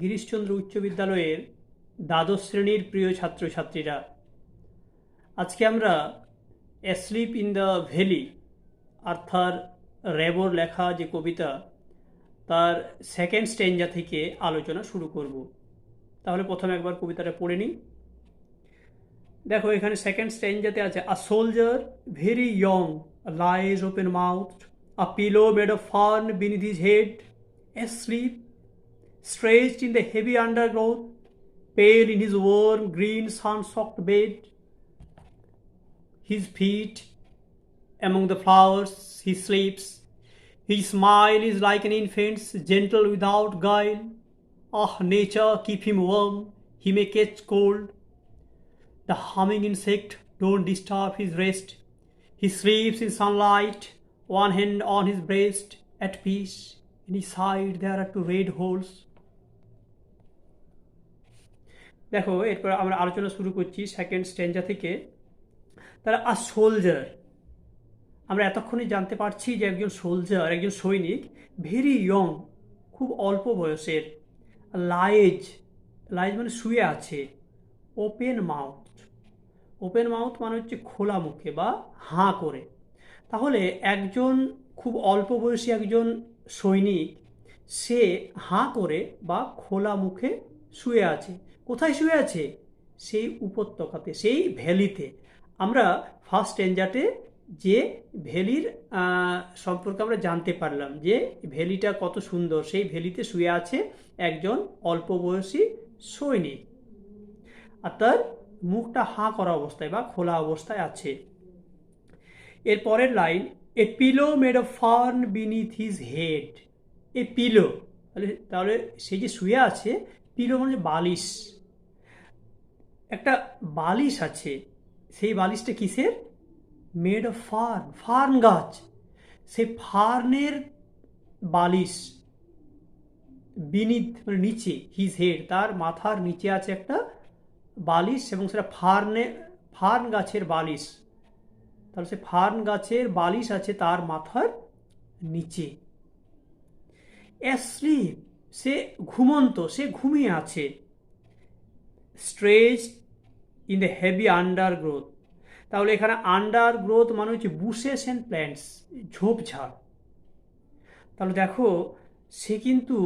গিরিশচন্দ্র উচ্চ বিদ্যালয়ের দ্বাদশ শ্রেণীর প্রিয় ছাত্রছাত্রীরা, আজকে আমরা asleep in the valley Arthur র্যাবোর লেখা যে কবিতা তার সেকেন্ড স্ট্যাঞ্জা থেকে আলোচনা শুরু করব। তাহলে প্রথমে একবার কবিতাটা পড়ে নিই। দেখো, এখানে সেকেন্ড স্ট্যাঞ্জাতে আছে, a soldier very young lies open mouth, a pillow made of fern beneath his head, asleep stretched in the heavy undergrowth, pale in his warm green sun-soaked bed. His feet among the flowers, he sleeps. His smile is like an infant's, gentle without guile. Ah, nature, keep him warm, he may catch cold. The humming insect don't disturb his rest. He sleeps in sunlight, one hand on his breast, at peace. In his side there are two red holes. দেখো, এরপর আমরা আলোচনা শুরু করছি second স্ট্যাঞ্জা থেকে। তারা আ soldier, আমরা এতক্ষণে জানতে পারছি যে একজন সোলজার, একজন সৈনিক, ভেরি ইয়ং, খুব অল্প বয়সের, লাইজ, লাইজ মানে শুয়ে আছে, ওপেন মাউথ, ওপেন মাউথ মানে হচ্ছে খোলা মুখে বা হাঁ করে। তাহলে একজন খুব অল্প বয়সী একজন সৈনিক, সে হাঁ করে বা খোলা মুখে শুয়ে আছে। কোথায় শুয়ে আছে? সেই উপত্যকাতে, সেই ভ্যালিতে। আমরা ফার্স্ট স্ট্যাঞ্জাতে যে ভ্যালির সম্পর্কে আমরা জানতে পারলাম যে ভ্যালিটা কত সুন্দর, সেই ভ্যালিতে শুয়ে আছে একজন অল্প বয়সী সৈনিক, আর তার মুখটা হাঁ করা অবস্থায় বা খোলা অবস্থায় আছে। এর পরের line, A pillow made of fern beneath his head. A pillow, তাহলে সেই যে শুয়ে আছে, পিলো মানে বালিশ, একটা বালিশ আছে। সেই বালিশটা কিসের? মেড অফ ফার্ন, ফার্ন গাছ, সেই ফার্নের বালিশ। বিনিথ মানে নিচে, হিজ হেড তার মাথার নিচে আছে একটা বালিশ, এবং সেটা ফার্ন গাছের বালিশ। তাহলে সে ফার্ন গাছের বালিশ আছে তার মাথার নিচে। অ্যাসলিপ, সে ঘুমন্ত, সে ঘুমিয়ে আছে। স্ট্রেচড ইন দ্য হেভি আন্ডারগ্রোথ, তাহলে এখানে আন্ডারগ্রোথ মানে হচ্ছে বুশেস অ্যান্ড প্ল্যান্টস, ঝোপঝাড়। তাহলে দেখো, সে কিন্তু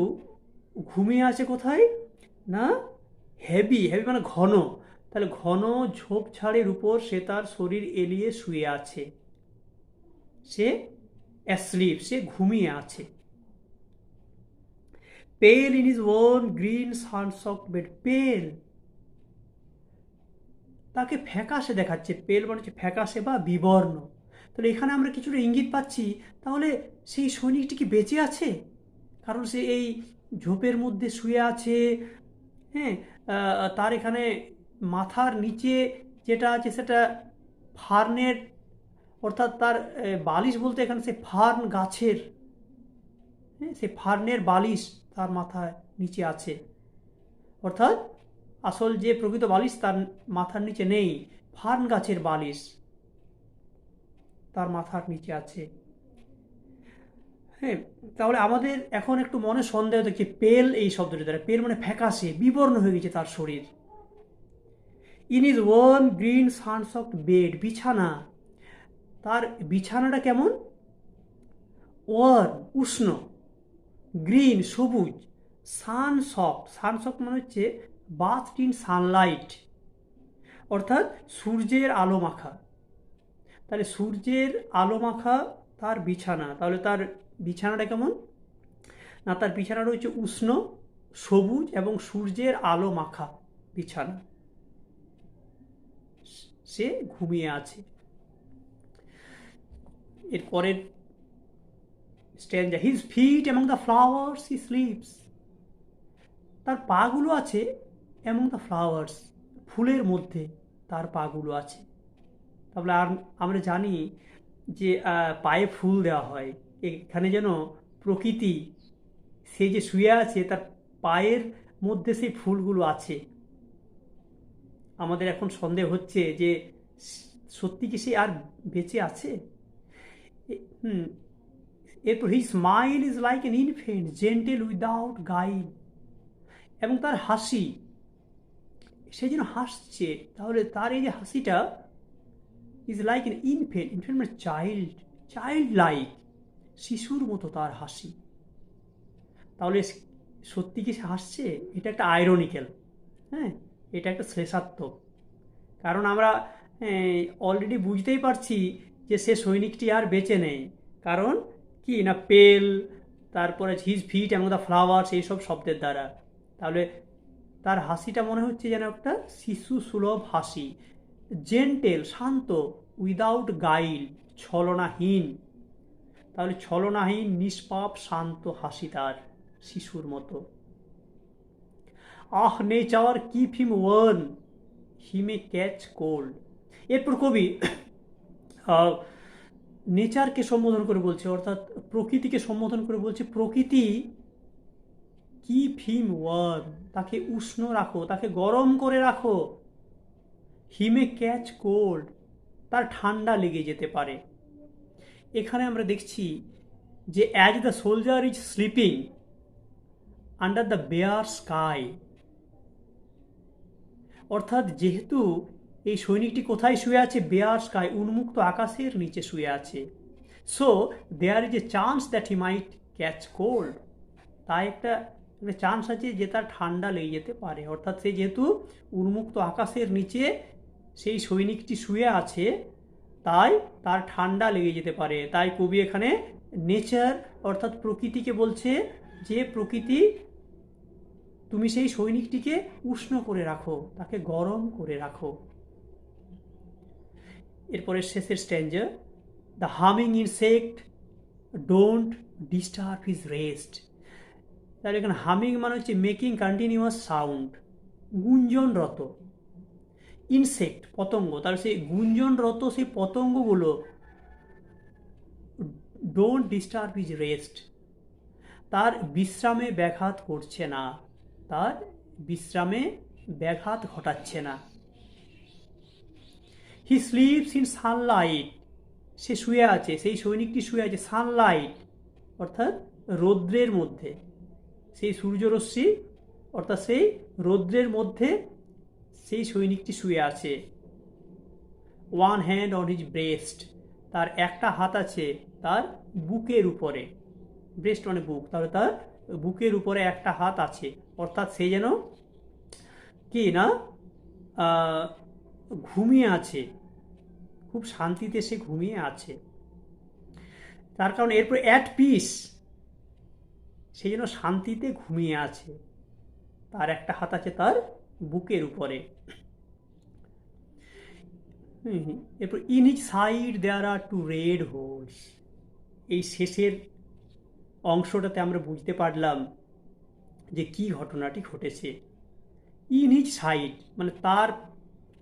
ঘুমিয়ে আছে কোথায় না, হেভি, হেভি মানে ঘন, তাহলে ঘন ঝোপঝাড়ের উপর সে তার শরীর এলিয়ে শুয়ে আছে। সে অ্যাসলিপ, সে ঘুমিয়ে আছে। Pale in is own green sunsoaked bed, pale তাকে ফ্যাকাশে দেখাচ্ছে। পেল মানে হচ্ছে ফ্যাকাশে বা বিবর্ণ। তাহলে এখানে আমরা কিছুটা ইঙ্গিত পাচ্ছি, তাহলে সেই সৈনিকটি কি বেঁচে আছে? কারণ সে এই ঝোপের মধ্যে শুয়ে আছে। হ্যাঁ, তার এখানে মাথার নিচে যেটা আছে সেটা ফার্নের, অর্থাৎ তার বালিশ বলতে এখানে সে ফার্ন গাছের, হ্যাঁ, সে ফার্নের বালিশ তার মাথার নিচে আছে। অর্থাৎ আসল যে প্রকৃত বালিশ তার মাথার নিচে নেই, ফার্ন গাছের বালিশ তার মাথার নিচে আছে। হ্যাঁ, তাহলে আমাদের এখন একটু মনে সন্দেহ দেখছি পেল এই শব্দটি দ্বারা। পেল মানে ফ্যাকাশে, বিবর্ণ হয়ে গেছে তার শরীর। In is warm green sunsoaked bed, বিছানা, তার বিছানাটা কেমন? ওয়ার্ম উষ্ণ, গ্রিন সবুজ, সানসক্ট, সানসক্ট মানে হচ্ছে বাথড ইন সানলাইট, অর্থাৎ সূর্যের আলো মাখা। তাহলে সূর্যের আলো মাখা তার বিছানা। তাহলে তার বিছানাটা কেমন না, তার বিছানাটা হচ্ছে উষ্ণ, সবুজ এবং সূর্যের আলো মাখা বিছানা। সে ঘুমিয়ে আছে। এর পরের stanza, his feet among the flowers he sleeps, তার পাগুলো আছে অ্যামং দ্য ফ্লাওয়ার্স, ফুলের মধ্যে তার পাগুলো আছে। তাহলে আর আমরা জানি যে পায়ে ফুল দেওয়া হয়, এখানে যেন প্রকৃতি, সে যে শুয়ে আছে তার পায়ের মধ্যে সেই ফুলগুলো আছে। আমাদের এখন সন্দেহ হচ্ছে যে সত্যি কি সে আর বেঁচে আছে? এরপর, হি smile is like N infant gentle without guide, এবং তার হাসি, সে যেন হাসছে, তাহলে তার এই যে হাসিটা is like N infant, infant মানে চাইল্ড লাইক, শিশুর মতো তার হাসি। তাহলে সত্যি কি সে হাসছে? এটা একটা আইরনিক্যাল, হ্যাঁ, এটা একটা শ্লেষাত্মক। কারণ আমরা অলরেডি বুঝতেই পারছি যে সে সৈনিকটি আর বেঁচে নেই। কারণ কি না, পেল, তারপরে হিজ ফিট এবং দ্য ফ্লাওয়ার্স, এইসব শব্দের দ্বারা। তাহলে তার হাসিটা মনে হচ্ছে যেন একটা শিশু সুলভ হাসি, জেন্টেল, শান্ত, উইদাউট গাইল, ছলনাহীন। তাহলে ছলনাহীন, নিষ্পাপ, শান্ত হাসি তার, শিশুর মতো। আহ নেচার কিপ হিম ওয়ার্ম, হি মে ক্যাচ কোল্ড। এরপর কবি নেচারকে সম্বোধন করে বলছে, অর্থাৎ প্রকৃতিকে সম্বোধন করে বলছে, প্রকৃতি কিপ হিম ওয়ার্ম, তাকে উষ্ণ রাখো, তাকে গরম করে রাখো। হি মে ক্যাচ কোল্ড, তার ঠান্ডা লেগে যেতে পারে। এখানে আমরা দেখছি যে as the soldier is sleeping under the bare sky, অর্থাৎ যেহেতু এই সৈনিকটি কোথায় শুয়ে আছে? বেয়ার স্কাই, উন্মুক্ত আকাশের নিচে শুয়ে আছে। So there is a chance that he might catch cold, তাই একটা চান্স আছে যে তার ঠান্ডা লেগে যেতে পারে। অর্থাৎ সে যেহেতু উন্মুক্ত আকাশের নিচে সেই সৈনিকটি শুয়ে আছে, তাই তার ঠান্ডা লেগে যেতে পারে। তাই কবি এখানে নেচার অর্থাৎ প্রকৃতিকে বলছে যে প্রকৃতি, তুমি সেই সৈনিকটিকে উষ্ণ করে রাখো, তাকে গরম করে রাখো। এরপরে শেষের stanza, the humming insect don't disturb his rest. তাহলে এখানে হামিং মানে হচ্ছে মেকিং কন্টিনিউয়াস সাউন্ড, গুঞ্জনরত। ইনসেক্ট পতঙ্গ, তাহলে সেই গুঞ্জনরত সেই পতঙ্গগুলো ডোন্ট ডিস্টার্ব হিজ রেস্ট, তার বিশ্রামে ব্যাঘাত করছে না, তার বিশ্রামে ব্যাঘাত ঘটাচ্ছে না। হি স্লিপস ইন সানলাইট, সে শুয়ে আছে, সেই সৈনিকটি শুয়ে আছে সানলাইট অর্থাৎ রৌদ্রের মধ্যে, সেই সূর্যরশ্মি অর্থাৎ সেই রৌদ্রের মধ্যে সেই সৈনিকটি শুয়ে আছে। One hand on his breast, তার একটা হাত আছে তার বুকের উপরে, ব্রেস্ট মানে বুক, তাহলে তার বুকের উপরে একটা হাত আছে, অর্থাৎ সে যেন কি না ঘুমিয়ে আছে, খুব শান্তিতে সে ঘুমিয়ে আছে। তার কারণ এরপর অ্যাট পিস, সে যেন শান্তিতে ঘুমিয়ে আছে, তার একটা হাত আছে তার বুকের উপরে। এরপর in his side there are two red holes, এই শেষের অংশটাতে আমরা বুঝতে পারলাম যে কি ঘটনাটি ঘটেছে। ইন হিজ সাইড মানে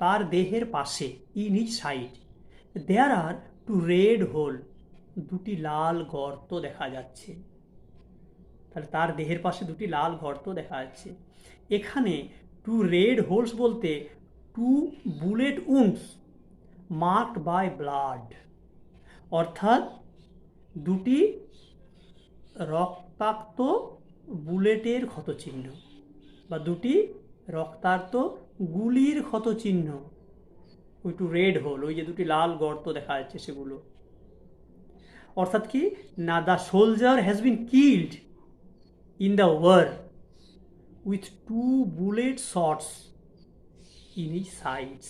তার দেহের পাশে, in his side there are two red hole, দুটি লাল গর্ত দেখা যাচ্ছে। তাহলে তার দেহের পাশে দুটি লাল গর্ত দেখা যাচ্ছে। এখানে টু রেড হোলস বলতে two bullet wounds marked by blood, অর্থাৎ দুটি রক্তাক্ত বুলেটের ক্ষতচিহ্ন বা দুটি রক্তাক্ত গুলির ক্ষতচিহ্ন, ওই টু রেড হোল, ওই যে দুটি লাল গর্ত দেখা যাচ্ছে সেগুলো। অর্থাৎ কি না, the soldier has been killed in the war with two bullet shots in his sides,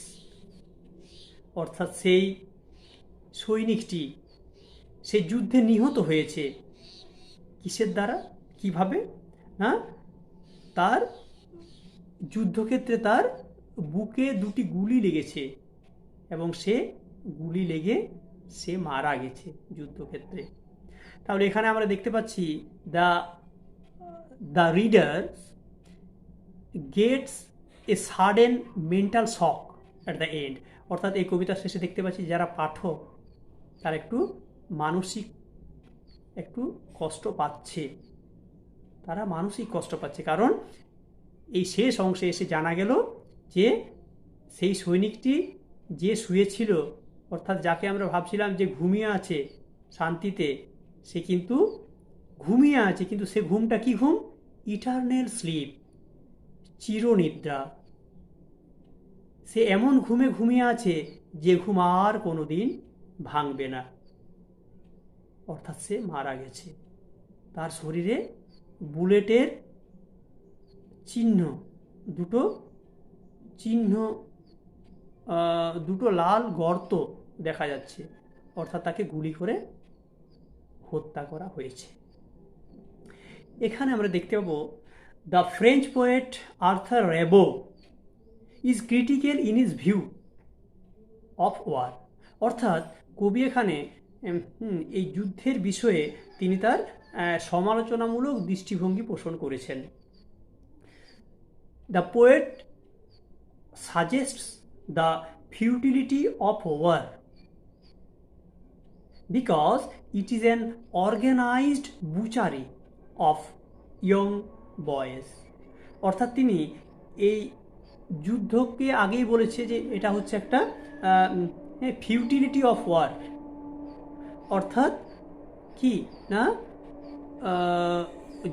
অর্থাৎ সেই সৈনিকটি সে যুদ্ধে নিহত হয়েছে কিসের দ্বারা, কিভাবে না, তার যুদ্ধক্ষেত্রে তার বুকে দুটি গুলি লেগেছে এবং সে গুলি লেগে সে মারা গেছে যুদ্ধক্ষেত্রে। তাহলে এখানে আমরা দেখতে পাচ্ছি the reader gets a sudden mental shock at the end, অর্থাৎ এই কবিতার শেষে দেখতে পাচ্ছি যারা পাঠক তারা একটু মানসিক একটু কষ্ট পাচ্ছে, তারা মানসিক কষ্ট পাচ্ছে। কারণ এই শেষ অংশে এসে জানা গেল যে সেই সৈনিকটি যে শুয়েছিল, অর্থাৎ যাকে আমরা ভাবছিলাম যে ঘুমিয়ে আছে শান্তিতে, সে কিন্তু ঘুমিয়ে আছে, কিন্তু সে ঘুমটা কি ঘুম? Eternal slip, চিরনিদ্রা। সে এমন ঘুমে ঘুমিয়ে আছে যে ঘুম আর কোনোদিন ভাঙবে না। অর্থাৎ সে মারা গেছে। তার শরীরে বুলেটের চিহ্ন, দুটো চিহ্ন, দুটো লাল গর্ত দেখা যাচ্ছে। অর্থাৎ তাকে গুলি করে হত্যা করা হয়েছে। এখানে আমরা দেখতে পাবো the French poet Arthur Rimbaud is critical in his view of war. অর্থাৎ কবি এখানে এই যুদ্ধের বিষয়ে তিনি তার সমালোচনামূলক দৃষ্টিভঙ্গি পোষণ করেছেন। The poet suggests the futility of war because it is an organized butchery of young boys. অর্থাৎ তিনি এই যুদ্ধকে আগেই বলেছে যে এটা হচ্ছে একটা ফিউটিলিটি অফ ওয়ার। অর্থাৎ কি না,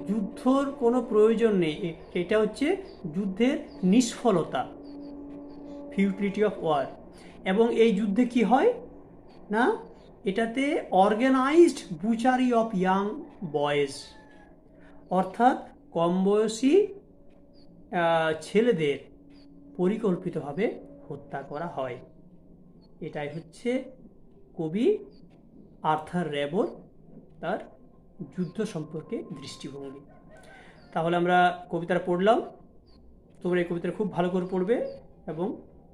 যুদ্ধর কোনো প্রয়োজন নেই, এটা হচ্ছে যুদ্ধের নিষ্ফলতা, ফিউটিলিটি অফ ওয়ার। এবং এই যুদ্ধে কি হয় না, এটাতে অর্গানাইজড বুচারি অফ ইয়াং বয়েজ, অর্থাৎ কম বয়সী ছেলেদের পরিকল্পিতভাবে হত্যা করা হয়। এটাই হচ্ছে কবি আর্থার রেবোর তার যুদ্ধ সম্পর্কে দৃষ্টিভঙ্গি। তাহলে আমরা কবিতাটা পড়লাম, তোমরা এই কবিতাটা খুব ভালো করে পড়বে এবং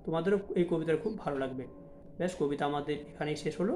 তোমাদেরও এই কবিতাটা খুব ভালো লাগবে। ব্যাস, কবিতা আমাদের এখানেই শেষ হলো।